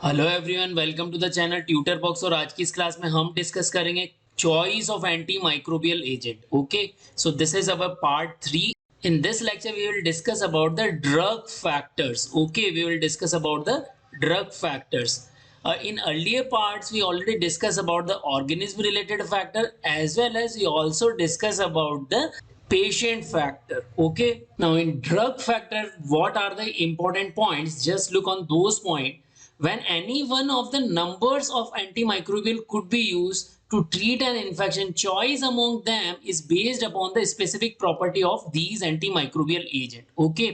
Hello everyone, welcome to the channel tutor box. और आज की इस क्लास में हम डिस्कस करेंगे choice of antimicrobial agent. Okay, so this is our part 3। In this lecture we will discuss about the drug factors. Okay, we will discuss about the drug factors. In earlier parts we already discussed about the organism related factor, as well as we also discuss about the patient factor. Okay, now in drug factor, what are the important points? Just look on those points. When any one of the numbers of antimicrobial could be used to treat an infection, choice among them is based upon the specific property of these antimicrobial agent. Okay,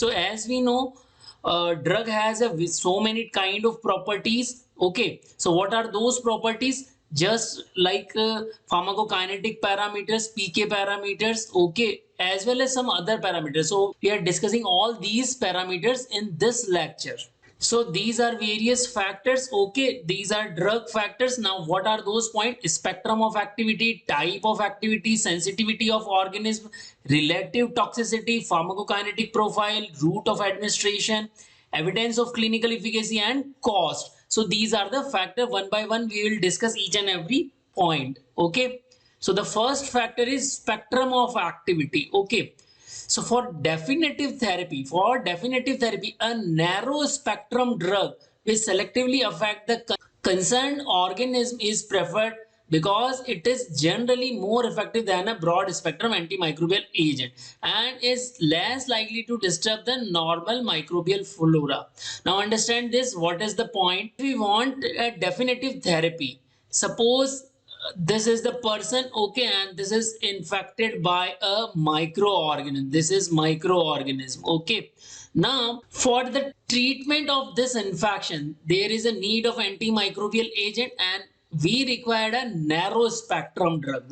so as we know, drug has so many kind of properties. Okay, so what are those properties? Just like pharmacokinetic parameters, PK parameters, okay, as well as some other parameters. So we are discussing all these parameters in this lecture. So these are various factors. Okay, these are drug factors. Now what are those points? Spectrum of activity, type of activity, sensitivity of organism, relative toxicity, pharmacokinetic profile, route of administration, evidence of clinical efficacy, and cost. So these are the factors. One by one we will discuss each and every point. Okay, so the first factor is spectrum of activity. Okay, so for definitive therapy, a narrow spectrum drug which selectively affect the concerned organism is preferred because it is generally more effective than a broad spectrum antimicrobial agent and is less likely to disturb the normal microbial flora. Now understand this. What is the point? We want a definitive therapy. Suppose this is the person, okay, and this is infected by a microorganism. This is microorganism. Okay, now for the treatment of this infection there is a need of antimicrobial agent, and we required a narrow spectrum drug.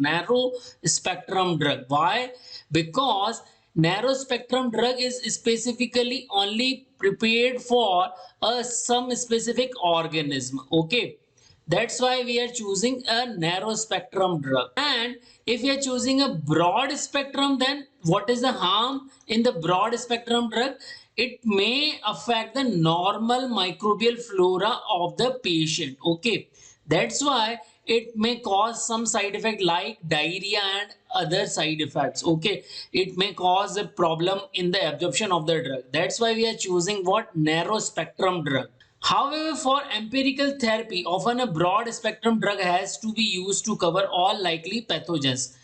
Why? Because narrow spectrum drug is specifically only prepared for some specific organism. Okay, that's why we are choosing a narrow spectrum drug. And if we are choosing a broad spectrum, then what is the harm in the broad spectrum drug? It may affect the normal microbial flora of the patient. Okay, that's why it may cause some side effect like diarrhea and other side effects. Okay, it may cause a problem in the absorption of the drug. That's why we are choosing what? Narrow spectrum drug. However, for empirical therapy, often a broad spectrum drug has to be used to cover all likely pathogens.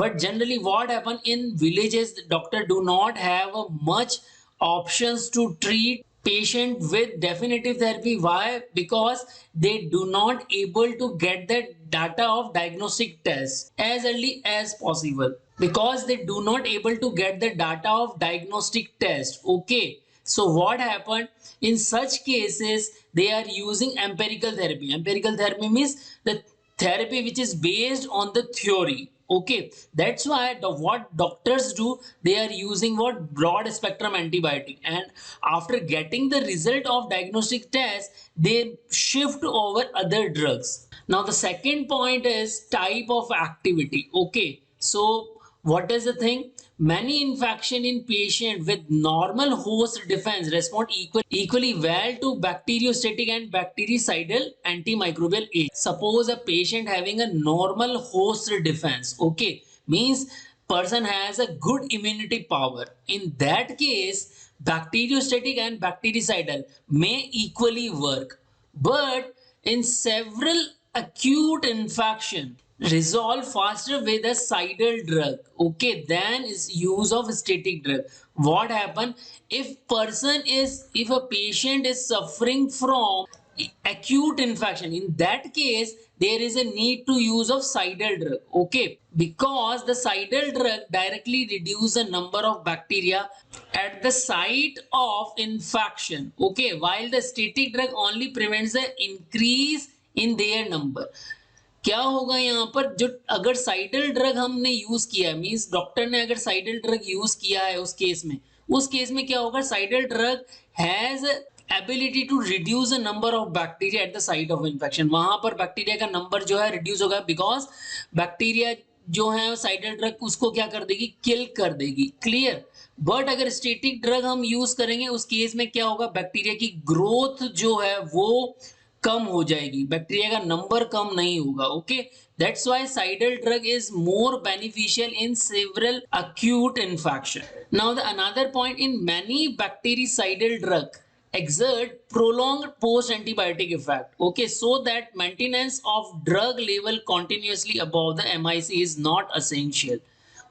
But generally what happen in villages, the doctor do not have much options to treat patient with definitive therapy. Why? Because they do not able to get the data of diagnostic tests as early as possible. Because they do not able to get the data of diagnostic test. Okay, so what happened in such cases? They are using empirical therapy. Empirical therapy means the therapy which is based on the theory. Okay, that's why what doctors do, they are using what? Broad spectrum antibiotic, and after getting the result of diagnostic test they shift over other drugs. Now the second point is type of activity. Okay, so what is the thing? Many infection in patient with normal host defense respond equally well to bacteriostatic and bactericidal antimicrobial agents. Suppose a patient having a normal host defense, okay, means person has a good immunity power. In that case, bacteriostatic and bactericidal may equally work. But in several acute infection resolve faster with a cidal drug, okay, than is use of static drug. What happen if a patient is suffering from acute infection? In that case there is a need to use of cidal drug. Okay, because the cidal drug directly reduce the number of bacteria at the site of infection. Okay, while the static drug only prevents the increase in their number. क्या होगा यहाँ पर? जो अगर साइडल drug हमने use किया है, means doctor ने अगर साइडल ड्रग यूज किया है उस केस में क्या होगा? Cidal drug has ability to reduce the number of bacteria at the site of infection. वहां पर बैक्टीरिया का नंबर जो है रिड्यूस होगा, बिकॉज बैक्टीरिया जो है साइडल ड्रग उसको क्या कर देगी? किल कर देगी. क्लियर? बट अगर स्टेटिक ड्रग हम यूज करेंगे उस केस में क्या होगा, बैक्टीरिया की ग्रोथ जो है वो कम हो जाएगी, बैक्टीरिया का नंबर कम नहीं होगा। Okay, that's why cidal drug is more beneficial in several acute infection. Now the another point, in many bactericidal drug exert prolonged post antibiotic effect, okay, so that maintenance of drug level continuously above the MIC is not essential.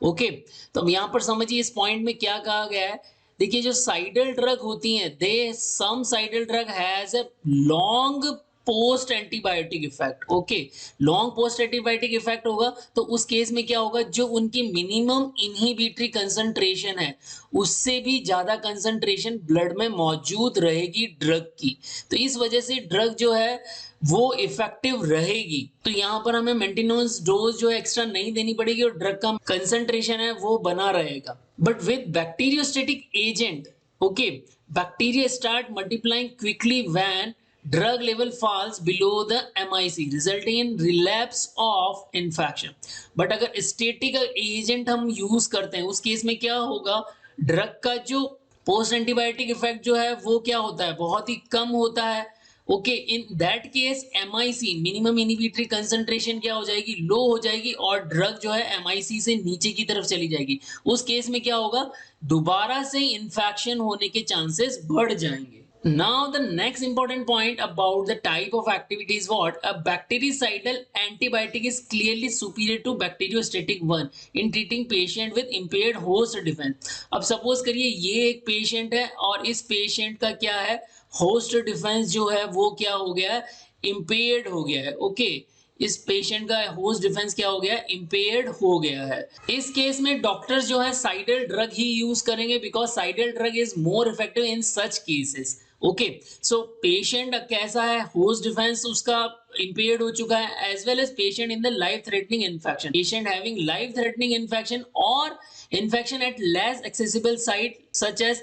Okay, तो अब यहाँ पर समझिए इस point में क्या कहा गया है। देखिए जो साइडल ड्रग होती हैं, they some cidal drug has a long post antibiotic effect. Okay, long post antibiotic effect होगा तो उस केस में क्या होगा, जो उनकी मिनिमम इनहिबिटरी कंसंट्रेशन है उससे भी ज्यादा कंसंट्रेशन ब्लड में मौजूद रहेगी ड्रग की, तो इस वजह से ड्रग जो है वो इफेक्टिव रहेगी। तो यहाँ पर हमें मेंटेनेंस डोज जो है एक्स्ट्रा नहीं देनी पड़ेगी और ड्रग का कंसंट्रेशन है वो बना रहेगा। But with bacteriostatic agent, okay, bacteria start multiplying quickly when drug level falls below the MIC resulting in relapse of infection. But अगर स्टेटिक एजेंट हम यूज करते हैं उस केस में क्या होगा, ड्रग का जो पोस्ट एंटीबायोटिक इफेक्ट जो है वो क्या होता है, बहुत ही कम होता है। Okay, in that case MIC minimum inhibitory concentration क्या हो जाएगी, लो हो जाएगी और ड्रग जो है MIC से नीचे की तरफ चली जाएगी। उस केस में क्या होगा, दोबारा से इंफेक्शन होने के चांसेस बढ़ जाएंगे। Now the next important point about the type of activity is what, a bactericidal antibiotic is clearly superior to bacteriostatic one in treating patient with impaired host defense. अब suppose करिए ये एक patient है और इस patient का क्या है, होस्ट डिफेंस जो है वो क्या हो गया, इंपेयर्ड हो गया है। ओके, इस पेशेंट का होस्ट डिफेंस क्या हो गया, इंपेयर्ड हो गया है। इस केस में डॉक्टर्स जो है साइडल ड्रग ही यूज करेंगे because cidal drug is more effective in such cases. Okay, so patient कैसा है, होस्ट डिफेंस उसका impaired हो चुका है, as well as patient in the life threatening infection, patient having life threatening infection or infection at less accessible site such as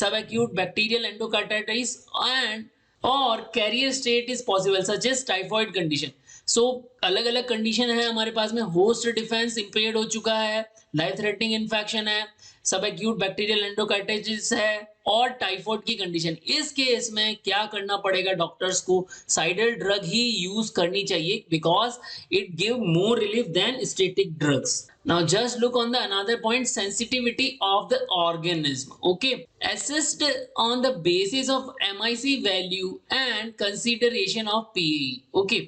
subacute bacterial endocarditis and और carrier state is possible such as typhoid condition. So अलग अलग condition है हमारे पास में, host defence impaired हो चुका है, लाइफ थ्रेटनिंग इन्फेक्शन है, सब एक्यूट बैक्टीरियल एंडोकार्डिटिस है और टाइफॉइड की कंडीशन। इस केस में क्या करना पड़ेगा, डॉक्टर्स को साइडल ड्रग ही यूज करनी चाहिए because it give more relief than static drugs. Now just look on the another point, sensitivity of the organism. Okay, assessed on the basis of MIC value and consideration of PAE. Okay,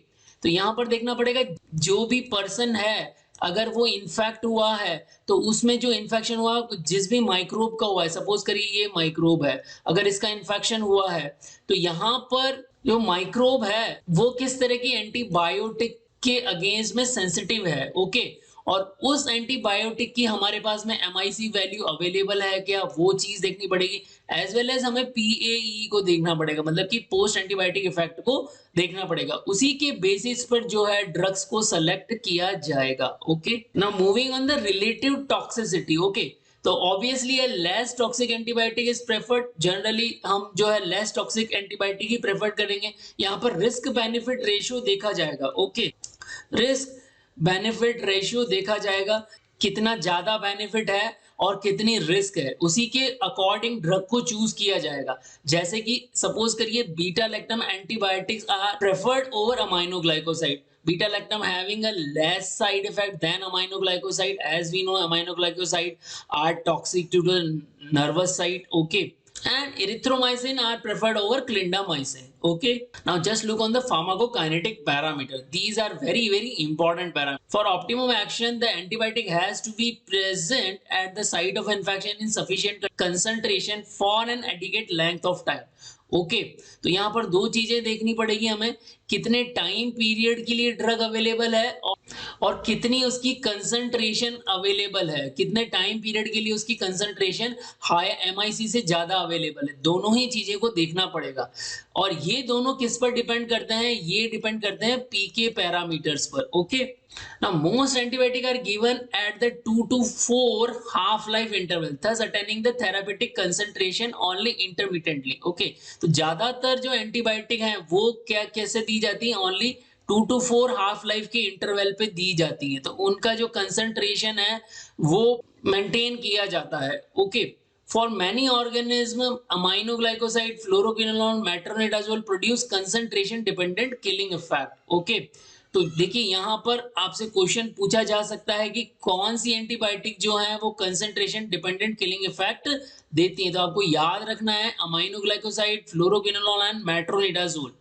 तो यहाँ पर देखना पड़ेगा जो भी person है अगर वो इन्फेक्ट हुआ है तो उसमें जो इन्फेक्शन हुआ जिस भी माइक्रोब का हुआ है, सपोज करिए ये माइक्रोब है, अगर इसका इन्फेक्शन हुआ है तो यहाँ पर जो माइक्रोब है वो किस तरह की एंटीबायोटिक के अगेंस्ट में सेंसिटिव है। ओके, और उस एंटीबायोटिक की हमारे पास में MIC वैल्यू अवेलेबल है क्या, वो चीज देखनी पड़ेगी, एज वेल एज हमें PAE को देखना पड़ेगा, मतलब कि पोस्ट एंटीबायोटिक इफेक्ट को देखना पड़ेगा। उसी के बेसिस पर जो है ड्रग्स को सेलेक्ट किया जाएगा। Okay, now moving on the relative toxicity. Okay, तो obviously less toxic antibiotic is preferred, generally हम जो है लेस टॉक्सिक एंटीबायोटिक ही प्रेफर करेंगे। यहाँ पर रिस्क बेनिफिट रेशियो देखा जाएगा। ओके, रिस्क बेनिफिट रेशियो देखा जाएगा, कितना ज्यादा बेनिफिट है और कितनी रिस्क है, उसी के अकॉर्डिंग ड्रग को चूज किया जाएगा। जैसे कि सपोज करिए beta lactam antibiotics are preferred over aminoglycoside, beta lactam having a less side effect than aminoglycoside, as we know aminoglycoside are toxic to the nervous site. Okay, and erythromycin are preferred over clindamycin. Okay, now just look on the pharmacokinetic parameter. These are very important parameters. For optimum action, the antibiotic has to be present at the site of infection in sufficient concentration for an adequate length of time. Okay, तो यहाँ पर दो चीजें देखनी पड़ेगी हमें, कितने time period के लिए ड्रग अवेलेबल है और कितनी उसकी कंसंट्रेशन अवेलेबल है, कितने टाइम पीरियड के लिए उसकी कंसंट्रेशन हाई MIC से ज्यादा अवेलेबल है, दोनों ही चीजें को देखना पड़ेगा। और ये दोनों किस पर डिपेंड करते हैं, ये डिपेंड करते हैं PK पैरामीटर्स पर। Okay, now most antibiotics are given at the 2 to 4 half life interval, thus attaining the therapeutic concentration only intermittently. Okay, तो ज्यादातर जो एंटीबायोटिक हैं वो क्या कैसे दी जाती है, ओनली 2 to 4 हाफ लाइफ के इंटरवल पे दी जाती है, तो उनका जो कंसंट्रेशन है वो मेंटेन किया जाता है। Okay, for many organism aminoglycoside, fluoroquinolone, metronidazole produce concentration dependent killing effect. Okay, तो देखिए यहाँ पर आपसे क्वेश्चन पूछा जा सकता है कि कौन सी एंटीबायोटिक जो है वो कंसंट्रेशन डिपेंडेंट किलिंग इफेक्ट देती है। तो आपको याद रखना है अमाइनोग्लाइकोसाइड, फ्लोरोक्विनोलोन एंड मेट्रोनिडाजोल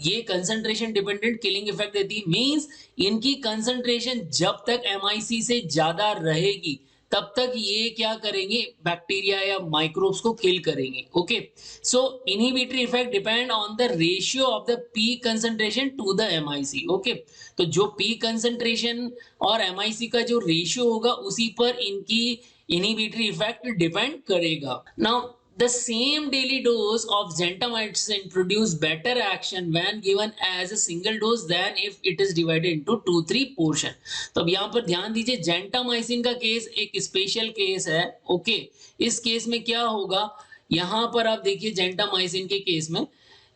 ये कंसंट्रेशन डिपेंडेंट किलिंग इफेक्ट देती है। मींस इनकी कंसंट्रेशन जब तक एमआईसी से ज्यादा रहेगी तब तक ये क्या करेंगे, बैक्टीरिया या माइक्रोब्स को किल करेंगे। Okay, so inhibitory effect depend on the ratio of the peak concentration to the MIC. Okay, तो जो पीक कंसंट्रेशन और एमआईसी का जो रेशियो होगा उसी पर इनकी इनहिबिटरी इफेक्ट डिपेंड करेगा। Now the same daily dose of gentamicin produce better action when given as a single dose than if it is divided into 2-3 portion। तो अब यहाँ पर ध्यान दीजिए, जेंटामाइसिन का केस एक स्पेशल केस है। ओके, इस केस में क्या होगा, यहाँ पर आप देखिए जेंटामाइसिन के केस में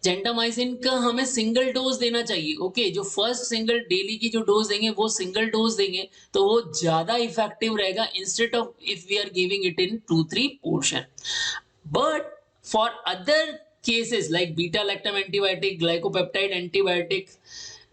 जेंटामाइसिन का हमें सिंगल डोज देना चाहिए। ओके, जो फर्स्ट सिंगल डेली की जो डोज देंगे वो सिंगल डोज देंगे तो वो ज्यादा इफेक्टिव रहेगा instead of if we are giving it in 2-3 portion. But for other cases like beta-lactam antibiotic, glycopeptide antibiotic,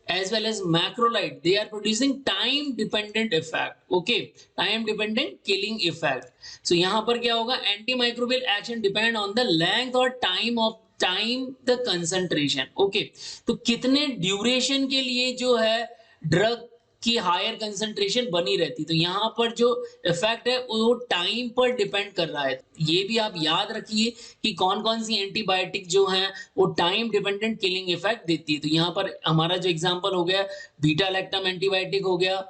as well as macrolide, they are producing time-dependent effect. Okay, time-dependent killing effect. So यहाँ पर क्या होगा, antimicrobial action depend on the length or time the concentration. Okay, तो कितने duration के लिए जो है ड्रग की हायर कंसंट्रेशन बनी रहती, तो यहाँ पर जो इफेक्ट है वो टाइम पर डिपेंड कर रहा है। ये भी आप याद रखिए कि कौन कौन सी एंटीबायोटिक जो है वो टाइम डिपेंडेंट किलिंग इफेक्ट देती है। तो यहाँ पर हमारा जो एग्जांपल हो गया बीटा लैक्टम एंटीबायोटिक हो गया,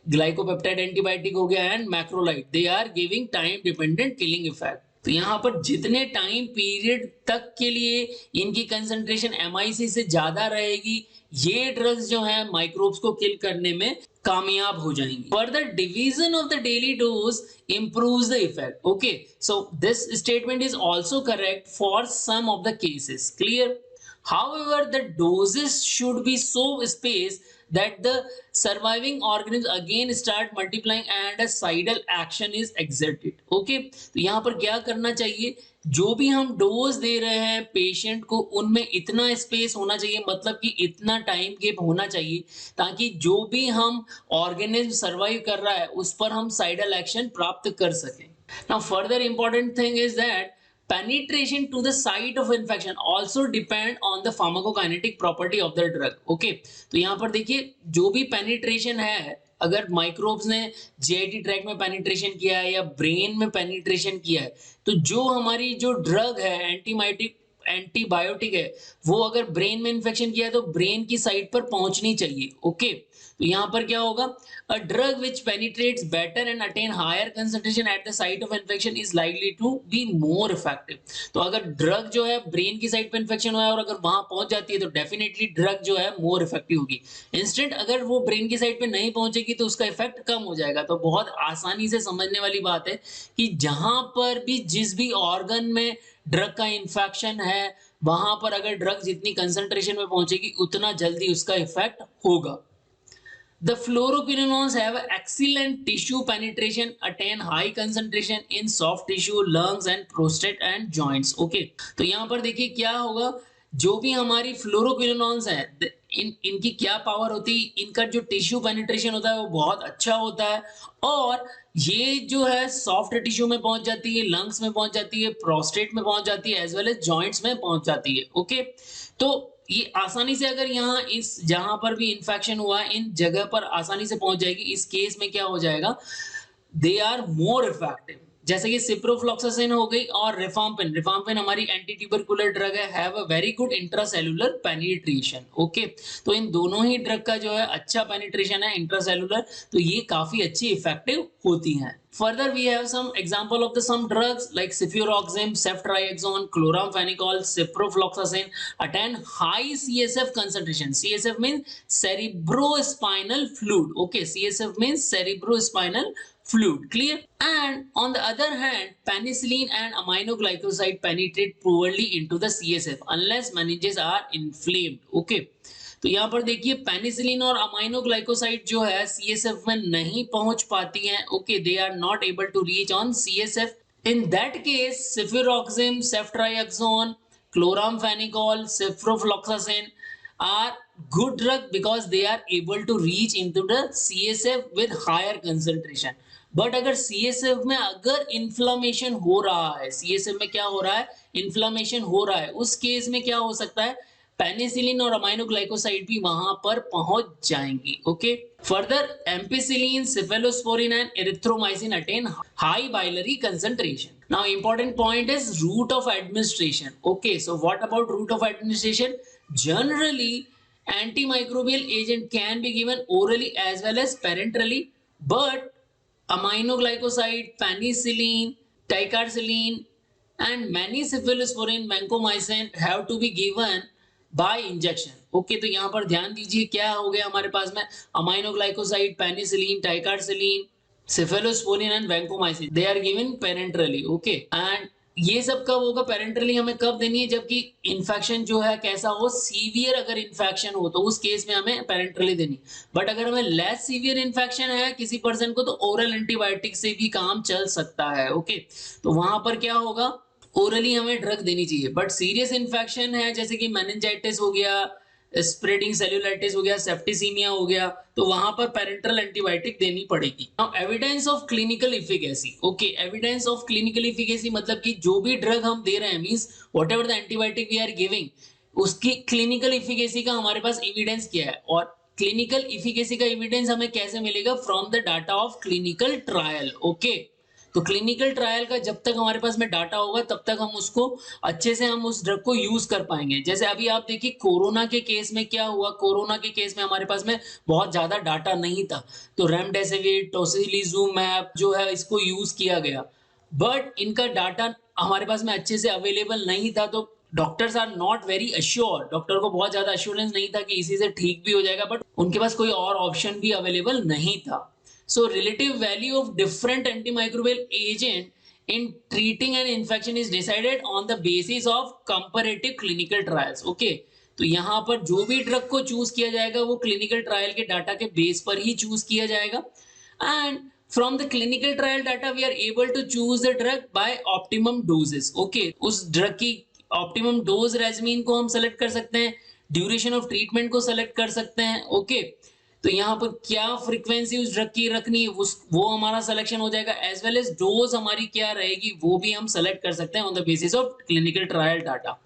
ग्लाइकोपेप्टाइड एंटीबायोटिक हो गया and macrolide, they are giving time dependent killing effect. तो यहाँ पर जितने टाइम पीरियड तक के लिए इनकी कंसंट्रेशन एमआईसी से ज्यादा रहेगी ये ड्रग्स जो है माइक्रोब्स को किल करने में कामयाब हो जाएंगी। Further division of the daily dose improves the effect. Okay, so this statement is also correct for some of the cases. Clear? However, the doses should be so spaced that the surviving organisms again start multiplying and a cidal action is exerted. Okay, तो यहाँ पर क्या करना चाहिए, जो भी हम dose दे रहे हैं पेशेंट को उनमें इतना स्पेस होना चाहिए, मतलब कि इतना टाइम गैप होना चाहिए ताकि जो भी हम ऑर्गेनिज्म सर्वाइव कर रहा है उस पर हम साइडल एक्शन प्राप्त कर सकें। Now further important thing is that penetration to the site of infection also depend on the pharmacokinetic property of the drug. Okay, तो यहाँ पर देखिए जो भी penetration है, अगर माइक्रोब्स ने जीआईटी ट्रैक में पेनिट्रेशन किया है या ब्रेन में पेनिट्रेशन किया है तो जो हमारी जो ड्रग है एंटीबायोटिक है वो अगर ब्रेन में इन्फेक्शन किया है तो ब्रेन की साइट पर पहुंचनी चाहिए। ओके, तो यहाँ पर क्या होगा, a drug which penetrates better and attain higher concentration at the site of infection is likely to be more effective। तो अगर ड्रग जो है ब्रेन की साइट पे इन्फेक्शन हुआ है और अगर वहां पहुंच जाती है तो डेफिनेटली ड्रग जो है मोर इफेक्टिव होगी। इंस्टेंट अगर वो ब्रेन की साइट पे नहीं पहुंचेगी तो उसका इफेक्ट कम हो जाएगा। तो बहुत आसानी से समझने वाली बात है कि जहां पर भी जिस भी ऑर्गन में ड्रग का इन्फेक्शन है वहां पर अगर ड्रग जितनी कंसंट्रेशन में पहुंचेगी उतना जल्दी उसका इफेक्ट होगा। The fluoroquinolones have excellent tissue penetration, attain high concentration in soft tissue, lungs and prostate and joints. Okay, तो यहाँ पर देखिए क्या होगा, जो भी हमारी फ्लोरोक्विनोन्स है इनकी क्या पावर होती है, इनका जो टिश्यू पेनिट्रेशन होता है वो बहुत अच्छा होता है और ये जो है सॉफ्ट टिश्यू में पहुंच जाती है, लंग्स में पहुंच जाती है, प्रोस्टेट में पहुंच जाती है एज वेल एज जॉइंट्स में पहुंच जाती है। ओके, तो ये आसानी से अगर यहाँ इस जहां पर भी इंफेक्शन हुआ है इन जगह पर आसानी से पहुंच जाएगी। इस केस में क्या हो जाएगा, दे आर मोर इफेक्टिव, जैसे कि सिप्रोफ्लॉक्सासिन हो गई और रिफाम्पिन हमारी एंटी ट्यूबरकुलर ड्रग है, have a very good intracellular penetration. Okay, तो इन दोनों ही ड्रग का जो है अच्छा पेनिट्रेशन है इंट्रासेलुलर, तो ये काफी अच्छी इफेक्टिव होती हैं। Further, we have some example of the some drugs like cefuroxime, ceftriaxone, chloramphenicol, ciprofloxacin attain high CSF concentration. CSF means cerebrospinal fluid. Okay, CSF means cerebrospinal fluid. Clear? And on the other hand, penicillin and aminoglycoside penetrate poorly into the CSF unless meninges are inflamed. Okay. तो यहाँ पर देखिए penicillin और aminoglycoside जो है CSF में नहीं पहुंच पाती हैं। Okay, they are not able to reach on CSF. In that case cefuroxime, ceftriaxone, chloramphenicol, ciprofloxacin are good drug because they are able to reach into the CSF with higher concentration. But अगर CSF में अगर inflammation हो रहा है, CSF में क्या हो रहा है, इन्फ्लामेशन हो रहा है, उस केस में क्या हो सकता है, पेनिसिलिन और अमाइनोग्लाइकोसाइड भी वहां पर पहुंच जाएंगी। Okay, further ampicillin, cephalosporin and erythromycin attain high biliary concentration. Now important point is route of administration. Okay, so what about route of administration? Generally antimicrobial agent can be given orally as well as parenterally, but aminoglycoside, penicillin, ticarcillin and many cephalosporin, vancomycin have to be given bye injection. Okay, तो यहाँ पर ध्यान दीजिए क्या हो गया हमारे पास में, aminoglycoside, penicillin, ticarcillin, cephalosporin and vancomycin, they are given parenterally. Okay, and ये सब कब होगा, पेरेंटरली हमें कब देनी है, जबकि इन्फेक्शन जो है कैसा हो, सीवियर अगर इन्फेक्शन हो तो उस केस में हमें पेरेंटरली देनी. बट अगर हमें लेस सीवियर इन्फेक्शन है किसी पर्सन को तो ओरल एंटीबायोटिक से भी काम चल सकता है. ओके, तो वहां पर क्या होगा, ओरली हमें ड्रग देनी चाहिए. बट सीरियस इन्फेक्शन है जैसे कि मेनिंजाइटिस हो गया, स्प्रेडिंग सेल्यूलाइटिस हो गया, सेप्टिसीमिया हो गया, तो वहां पर पेरेंटरल एंटीबायोटिक देनी पड़ेगी. Now evidence of clinical efficacy. Okay, evidence of clinical efficacy मतलब कि जो भी ड्रग हम दे रहे हैं, means whatever the antibiotic we are giving, उसकी क्लिनिकल इफिकेसी का हमारे पास एविडेंस क्या है. और क्लिनिकल इफिकेसी का एविडेंस हमें कैसे मिलेगा, from the data of clinical trial. Okay, तो क्लिनिकल ट्रायल का जब तक हमारे पास में डाटा होगा तब तक हम उसको अच्छे से हम उस ड्रग को यूज कर पाएंगे. जैसे अभी आप देखिए कोरोना के केस में क्या हुआ, कोरोना के केस में हमारे पास में बहुत ज्यादा डाटा नहीं था, तो रेमडेसिविर, टोसिलिजुमैब जो है इसको यूज किया गया, बट इनका डाटा हमारे पास में अच्छे से अवेलेबल नहीं था, तो doctors are not very assure, doctor को बहुत ज्यादा अश्योरेंस नहीं था कि इसी से ठीक भी हो जाएगा, बट उनके पास कोई और ऑप्शन भी अवेलेबल नहीं था. So relative value of different antimicrobial agent in treating an infection is decided on the basis of comparative clinical trials. Okay, तो यहाँ पर जो भी ड्रग को चूज किया जाएगा वो क्लिनिकल ट्रायल के डाटा के बेस पर ही चूज किया जाएगा. And from the clinical trial data we are able to choose the drug by optimum doses. Okay, उस ड्रग की ऑप्टिमम डोज रेजिमीन को हम सेलेक्ट कर सकते हैं, ड्यूरेशन ऑफ ट्रीटमेंट को सेलेक्ट कर सकते हैं. ओके, तो यहाँ पर क्या फ्रीक्वेंसी उस ड्रग की रखनी है वो हमारा सिलेक्शन हो जाएगा, एज वेल एज डोज हमारी क्या रहेगी वो भी हम सेलेक्ट कर सकते हैं on the basis of clinical trial data.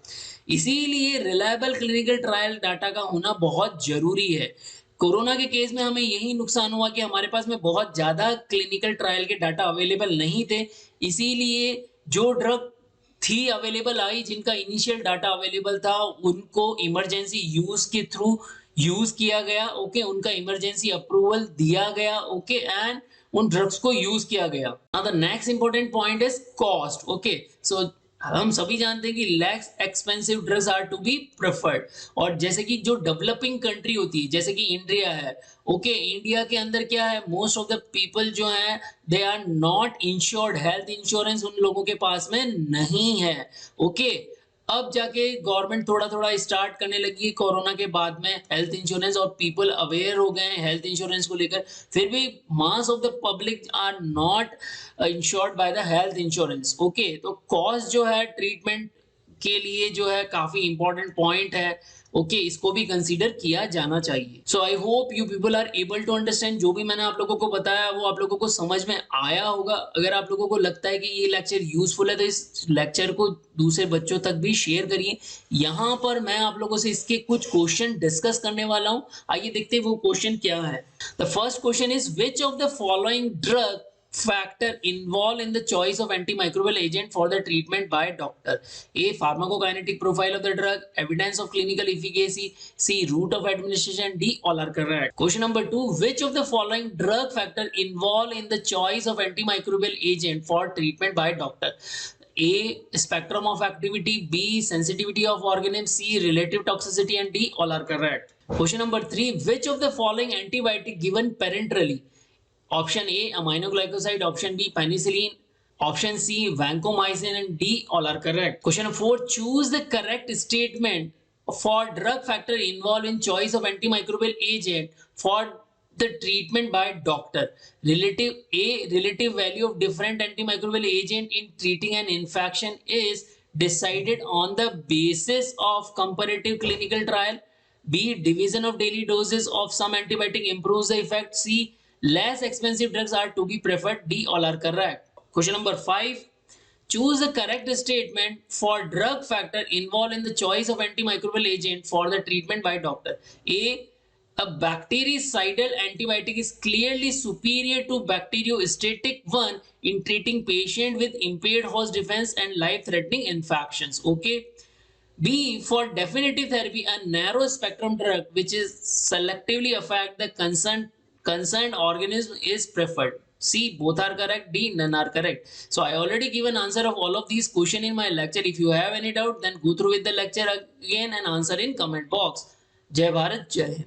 इसीलिए रिलायबल क्लिनिकल ट्रायल डाटा का होना बहुत जरूरी है. कोरोना के केस में हमें यही नुकसान हुआ कि हमारे पास में बहुत ज्यादा क्लिनिकल ट्रायल के डाटा अवेलेबल नहीं थे, इसीलिए जो ड्रग थी अवेलेबल आई, जिनका इनिशियल डाटा अवेलेबल था, उनको इमरजेंसी यूज के थ्रू यूज किया गया. ओके, उनका इमरजेंसी अप्रूवल दिया गया. ओके, एंड उन ड्रग्स को यूज किया गया. Now the next important point is cost. Okay, so हम सभी जानते हैं कि less expensive drugs are to be preferred. और जैसे कि जो डेवलपिंग कंट्री होती है जैसे कि इंडिया है, ओके, इंडिया के अंदर क्या है, मोस्ट ऑफ द पीपल जो है they are not insured, health insurance उन लोगों के पास में नहीं है. ओके, अब जाके गवर्नमेंट थोड़ा थोड़ा स्टार्ट करने लगी है कोरोना के बाद में हेल्थ इंश्योरेंस, और पीपल अवेयर हो गए हैं हेल्थ इंश्योरेंस को लेकर. फिर भी mass of the public are not insured by the health insurance. Okay, तो कॉस्ट जो है ट्रीटमेंट के लिए जो है काफी इंपॉर्टेंट पॉइंट है. ओके, इसको भी कंसीडर किया जाना चाहिए. So I hope you people are able to understand. जो भी मैंने आप लोगों को बताया वो आप लोगों को समझ में आया होगा. अगर आप लोगों को लगता है कि ये लेक्चर यूजफुल है तो इस लेक्चर को दूसरे बच्चों तक भी शेयर करिए. यहाँ पर मैं आप लोगों से इसके कुछ क्वेश्चन डिस्कस करने वाला हूँ. आइए देखते हैं वो क्वेश्चन क्या है. The first question is which of the following drug factor involved in the choice of antimicrobial agent for the treatment by doctor? A, pharmacokinetic profile of the drug, evidence of clinical efficacy, C, route of administration, D, all are correct. Question number 2, which of the following drug factor involved in the choice of antimicrobial agent for treatment by doctor? A, spectrum of activity, B, sensitivity of organism, C, relative toxicity, and D, all are correct. Question number 3, which of the following antibiotic given parenterally? Option A, aminoglycoside, option B, penicillin, option C, vancomycin, and D, all are correct. Question 4, choose the correct statement for drug factor involved in choice of antimicrobial agent for the treatment by doctor. Relative value of different antimicrobial agent in treating an infection is decided on the basis of comparative clinical trial. B, division of daily doses of some antibiotic improves the effect. C, less expensive drugs are to be preferred. D, all are correct. Question number 5. Choose the correct statement for drug factor involved in the choice of antimicrobial agent for the treatment by doctor. A bactericidal antibiotic is clearly superior to bacteriostatic one in treating patient with impaired host defense and life-threatening infections. Okay. B, for definitive therapy, a narrow spectrum drug which is selectively affect the concerned organism is preferred. C, both are correct. D, none are correct. So I already given answer of all of these questions in my lecture. If you have any doubt, then go through with the lecture again and answer in comment box. Jai Bharat, Jai Hind.